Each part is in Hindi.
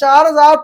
4000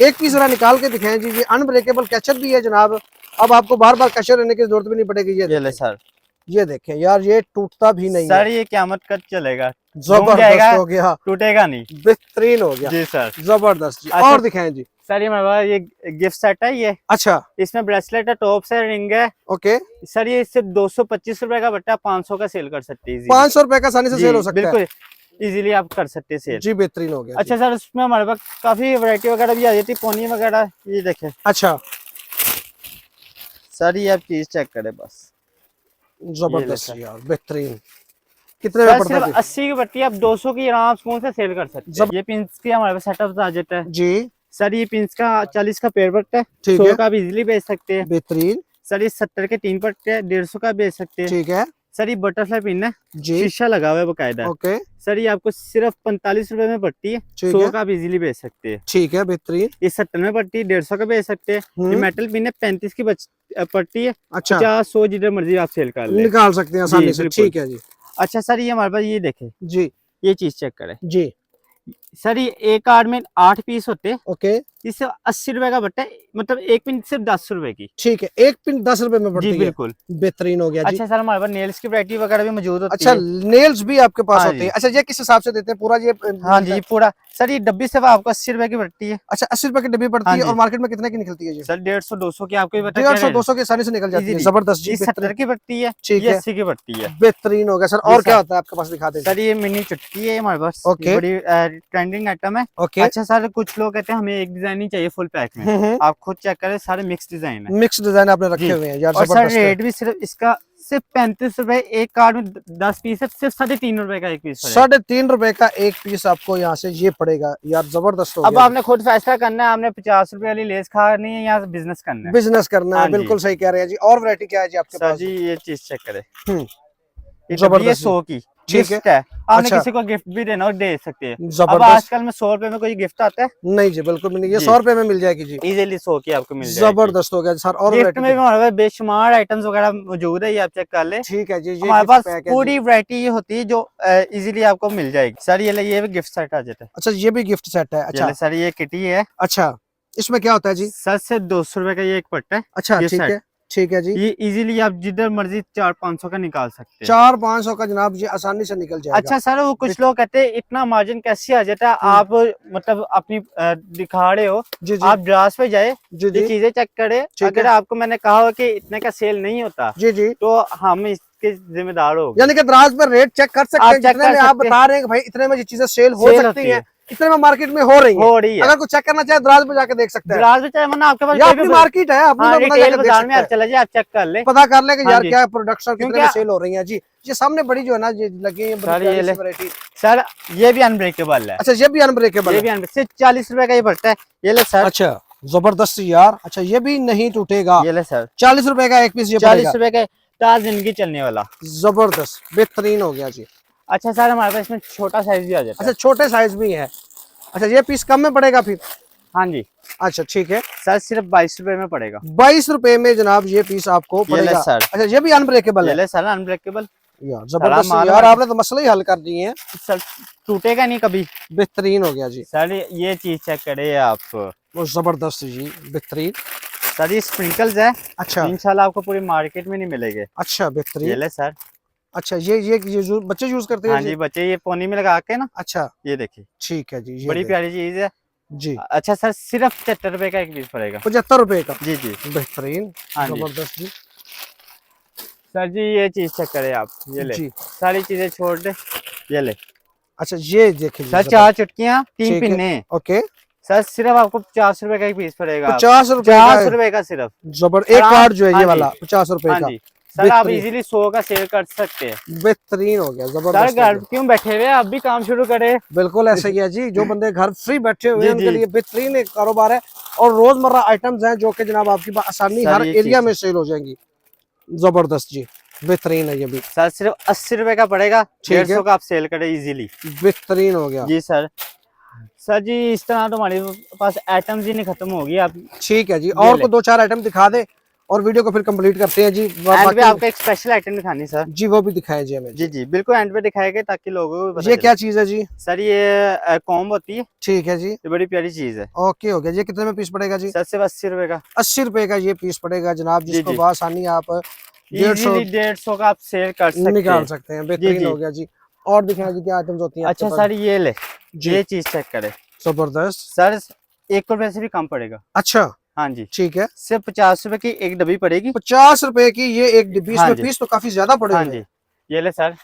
एक पीस जरा निकाल के दिखाएं जी, ये अनब्रेकेबल कैचअप भी है जनाब, अब आपको बार बार कैचर रहने की जरूरत भी नहीं पड़ेगी। ये ले सर, ये देखें यार, ये टूटता भी नहीं सर है, ये क़यामत का चलेगा, जबरदस्त हो गया, टूटेगा नहीं, बेहतरीन हो गया जी सर, जबरदस्त जी। अच्छा, और दिखाएं जी। सर ये हमारे पास ये गिफ्ट सेट है, ये अच्छा इसमें ब्रेसलेट है, टॉप्स है, रिंग है। ओके, सर ये सिर्फ 225 रुपए का बट्टा 500 का सेल कर सकते हैं, 500 रुपए का आसानी से सेल हो सकता है, बिल्कुल इजीली आप कर सकते हैं सेल जी, बेहतरीन हो गया। अच्छा सर, उसमें हमारे पास काफी वैरायटी वगैरह भी आ जाती है, पोनी वगैरह, ये देखें। अच्छा सर ये आप चीज चेक करें बस, जबरदस्त यार, बेहतरीन। कितने में पड़ता है? 80 की पट्टी आप 200 की आराम से सेल कर सकते हैं। ये पिंस की हमारे पास सेटअप आ जाता है जी सर, ये पिंस का 40 का पेयर पट्टा है, ठीक 100 है, का आप इजीली बेच सकते हैं। बेहतरीन, सर ये 70 के 3 पट्टे है, 150 का बेच सकते हैं। ठीक है सर ये बटरफ्लाई पिन है, जी, शीशा लगा हुआ है बकायदा। ओके, सर ये आपको सिर्फ 45 रुपए में पट्टी है, ठीक 100 है, का आप इजीली बेच सकते हैं। ठीक है, बेहतरीन। ये 70 में पट्टी 150 का बेच सकते हैं। ये मेटल पिन है, 35 की पट्टी है, अच्छा 50 100 जिधर मर्जी आप सेल कर ले, निकाल सकते हैं आसानी से, बिल्कुल। ठीक है जी। अच्छा सर ये हमारे पास ये देखें, जी ये चीज चेक करें जी, सर, ये एक कार्ड में 8 पीस होते हैं, ओके, इससे 80 रुपए का बट्टा है, मतलब एक पिन सिर्फ 10 रुपए की, ठीक है, एक पिन 10 रुपए में पड़ती जी है, बिल्कुल। बेहतरीन हो गया जी। अच्छा सर हमारे पास नेल्स की वैरायटी वगैरह भी मौजूद होती अच्छा, है। नेल्स भी आपके पास हाँ होते जी। हैं? अच्छा, ये किस हिसाब से देते हैं पूरा ये? हाँ जी पूरा, सर ये डब्बी से आपको 80 रुपए की पड़ती है। अच्छा, 80 रुपए की डब्बी पड़ती हाँ है, जी। और मार्केट में कितने की निकलती है जी? सर 150 200 की आपको 150 200 की आसानी से निकल जाती है, Easily। जबरदस्त जी, ये 70 बेहतरीन, की पड़ती है, ठीक ये है, 80 की पड़ती है। बेहतरीन हो गया सर। जी और क्या सर। होता है आपके पास, दिखा दें सर ये मिनी चुटकी है हमारे पास, ओके। ये बड़ी ट्रेंडिंग आइटम है। ओके, अच्छा सर, कुछ लोग कहते हैं हमें एक डिजाइन ही चाहिए फुल पैक में, आप खुद चेक करें, सारे मिक्स डिजाइन है, मिक्स डिजाइन आपने रखे जी। हुए हैं यार, और सर जबरदस्त है। रेट भी सिर्फ इसका सिर्फ 35 रुपए, एक कार्ड में 10 पीस है, सिर्फ 3.5 रुपए का एक पीस पड़ेगा। 3.5 रुपए का एक पीस आपको यहाँ से ये पड़ेगा यार, जबरदस्त हो अब गया। आपने खुद फैसला करना है, आपने 50 रुपए वाली लेस खानी है या बिजनेस करना है। बिजनेस करना है, हाँ जी। बिल्कुल सही कह रहे हैं जी। और वैरायटी क्या है जी आपके सर पास? जी ये चीज चेक करें, ये जबरदस्त 100 की ठीक है। गिफ्ट है, आपने अच्छा। किसी को गिफ्ट भी देना हो दे सकते हैं। अब जबरदस्त, आजकल में 100 रुपए में कोई गिफ्ट आता है नहीं जी बिल्कुल भी नहीं, ये जी। 100 रुपए में मिल जाएगी जी, इजीली 100 की आपको मिल जाएगी। जबरदस्त हो गया सर। और गिफ्ट वैरायटी में भी हमारे पास बेशुमार आइटम्स वगैरह मौजूद है, ये आप चेक कर ले। ठीक है जी, ये हमारे gift पास pack है जी। पूरी वैरायटी ये होती है जो इजीली आपको मिल जाएगी। सर ये भी गिफ्ट सेट आ जाता है। अच्छा, ये भी गिफ्ट सेट है? अच्छा सर ये किटी है, अच्छा, इसमें क्या होता है जी? सर से 200 रुपए का ये एक पट्टा है। अच्छा ये ठीक set। है, ठीक है जी। ये इजीली आप जिधर मर्जी 400-500 का निकाल सकते हैं। 400-500 का जनाब ये आसानी से निकल जाएगा। अच्छा सर, वो कुछ लोग कहते हैं इतना मार्जिन कैसे आ जाता है, आप मतलब अपनी दिखा रहे हो, जी जी, आप ड्रास पे जाए, जी ये जी, चीजें चेक करें, ठीक अगर है। आपको मैंने कहा हो कि इतने का सेल नहीं होता जी जी, तो हम इसके जिम्मेदार हो। यानी कि दराज पर रेट चेक कर सकते आप हैं, check जितने कर में आप सकते हैं। बता रहे हैं कि भाई इतने में ये चीजें सेल हो सेल सकती होती हैं, इतने में मार्केट में हो रही है। है। अगर कुछ चेक करना चाहे दराज पे जाके देख सकते हैं, दराज में चाहे वरना आपके पास या कोई अपनी भी मार्केट है, अपनी में पता रिटेल जाके देख बाजार में आप सकते हैं, चले जाए, आप चेक कर ले। पता कर ले कि हाँ यार जी। क्या प्रोडक्शन कितने क्योंकि में सेल हो रही है जी। ये सामने बड़ी जो है ना ये लगी है सर ये ले। वैरायटी। सर ये भी अनब्रेकेबल है, अच्छा, ये भी अनब्रेकेबल ये है? भी सिर्फ 40 रुपए का ही पड़ता है। ये ले सर, अच्छा जबरदस्त यार। अच्छा, ये भी नहीं टूटेगा? ये ले सर 40 रुपए का एक पीस ये 40 पड़ेगा, रुपए का ताज जिंदगी चलने वाला। जबरदस्त बेहतरीन हो गया जी। अच्छा सर, हमारे पास इसमें छोटा साइज भी आ जाता अच्छा, है। छोटे साइज भी है? अच्छा, ये पीस कम में पड़ेगा फिर? हाँ जी अच्छा ठीक है, सर, सिर्फ 22 रुपए में पड़ेगा। 22 रुपए में जनाब ये पीस आपको ये ले पड़ेगा। सर, अच्छा, ये भी अनब्रेकेबल ये है? ले सर अनब्रेकेबल, यार जबरदस्त माल यार, है। आपने तो मसले ही हल कर दिए हैं, सर टूटेगा नहीं कभी। बेहतरीन हो गया जी। सर ये चीज चेक करे आप, वो जबरदस्त जी, बेहतरीन। सर ये स्प्रिंकल्स है, अच्छा इंशाल्लाह आपको पूरी मार्केट में नहीं मिलेंगे। अच्छा, ये बेहतरीन। ले सर। अच्छा, ये बच्चे यूज करते हैं हाँ जी? जी, बच्चे ये पोनी में लगा के ना, अच्छा ये देखिए ठीक है जी, ये बड़ी देख। प्यारी चीज है जी, अच्छा सर, सिर्फ 75 रुपए का एक पीस पड़ेगा। 75 रुपए का? जी जी बेहतरीन, हाँ जी। जबरदस्त जी। सर जी ये चीज चेक करे आप, ये ले जी, सारी चीजें छोड़ दे, ये ले अच्छा ये देखिए सर 4 चुटकियां 3 ठीक है। पिन्ने, ओके, सर सिर्फ आपको 50 रुपए का एक पीस पड़ेगा। 50 रुपए 50 का? रुपए का सिर्फ। एक कार्ड जो है हाँ ये जी। वाला 50 रुपए हाँ का? जी सर, आप बेहतरीन। इजीली 100 का सेल कर सकते हैं। बेहतरीन हो गया, सर जबरदस्त हो घर गया। क्यों बैठे हुए, आप भी काम शुरू करें। बिल्कुल ऐसे ही है जी, जो बंदे घर फ्री बैठे हुए जी, हैं उनके जी। लिए बेहतरीन एक कारोबार है, और रोजमर्रा आइटम्स हैं जो कि जनाब आपकी आसानी सर, हर ये एरिया चीज़ में सेल हो जाएंगी। जबरदस्त जी, बेहतरीन है ये भी, सर सिर्फ 80 रुपए का पड़ेगा, ठीक है। 150 का आप सेल करें इजीली। बेहतरीन हो गया। जी सर। सर जी इस तरह तो हमारे पास आइटम्स ही नहीं खत्म होगी। आप ठीक है जी, ये और ले। को 2-4 आइटम दिखा दे और वीडियो को फिर कंप्लीट करते हैं जी। एंड पे बाकी आपको एक स्पेशल आइटम दिखानी सर। जी वो भी दिखाएं जी हमें। जी जी बिल्कुल एंड पे दिखाएंगे ताकि लोगों को पता ये चले। क्या चीज है जी? सर ये कॉम्ब होती है, ठीक है जी, ये बड़ी प्यारी चीज है। ओके हो गया। ये कितने में पीस पड़ेगा जी? सर सिर्फ 80 रुपए का 80 रुपए का ये पीस पड़ेगा जनाब, जी जिसको जी बआसानी आप 150 इजीली 150 का आप सेल कर सकते निकाल हैं। सकते हैं। बेहतरीन जी। हो गया जी। और दिखाएं जी क्या आइटम्स होती हैं आपके अच्छा पास? सर ये ले, जी। ये चीज चेक करें जबरदस्त। सर, 1 रुपए से भी कम पड़ेगा। अच्छा हाँ जी, ठीक है, सिर्फ 50 रुपए की एक डब्बी पड़ेगी। 50 रुपए की ये एक डिब्बी, हाँ इसमें जी। पीस तो काफी ज्यादा पड़े हाँ हुए जी हैं। ये ले सर,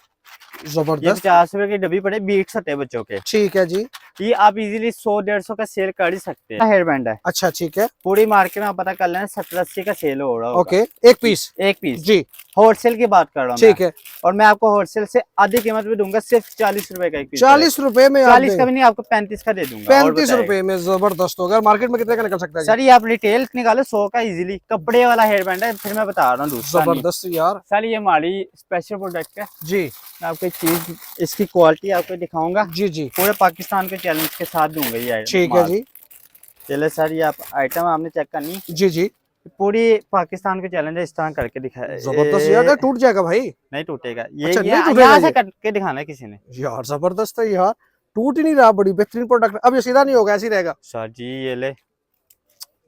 ये जबरदस्त 50 रुपए की डब्बी पड़े, बीट्स होते हैं बच्चों के, ठीक है जी। ये आप इजीली 100-150 का सेल कर ही सकते हैं। हेयर बैंड है, अच्छा ठीक है, पूरी मार्केट में आप पता कर लेना 70-80 का सेल हो रहा होगा। ओके एक पीस एक पीस जी, होलसेल की बात कर रहा हूँ ठीक मैं। है। और मैं आपको होलसेल से आधी कीमत में दूंगा, सिर्फ 40 रुपए का एक पीस। 40 रुपए में आप 40 का भी नहीं, आपको 35 का दे दूंगा। और 35 बताइए। रुपए में जबरदस्त होगा। मार्केट में कितने का निकल सकता है जी? सर ये आप रिटेल निकालो 100 का इजीली, कपड़े वाला हेयर बैंड है, फिर मैं बता रहा हूँ दूसरा नहीं। जबरदस्त यार सर ये हमारी स्पेशल प्रोडक्ट है, जी। मैं आपको एक चीज इसकी क्वालिटी आपको दिखाऊंगा, जी जी पूरे पाकिस्तान के चैलेंज के साथ दूंगा ये आइटम। ठीक है जी। चले सर ये आप आइटम आपने चेक करनी, जी जी पूरी पाकिस्तान के चैलेंज इस तरह करके दिखाया। जबरदस्त यार, ये टूट जाएगा भाई। नहीं टूटेगा ये, अच्छा, ये नहीं टूटेगा यहाँ ये? से करके दिखाना है किसी ने। यार जबरदस्त है यार, टूट ही नहीं रहा। बड़ी बेहतरीन प्रोडक्ट। अब ये सीधा नहीं होगा, ऐसे ही रहेगा। सर जी ये ले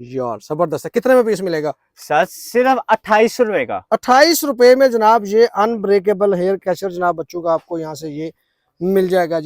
यार जबरदस्त है। कितने में पीस मिलेगा? सर सिर्फ 28 रुपए का। 28 रुपए में जनाब ये अनब्रेकेबल हेयर कैचर जनाब बच्चों का आपको यहाँ से ये मिल जाएगा जी।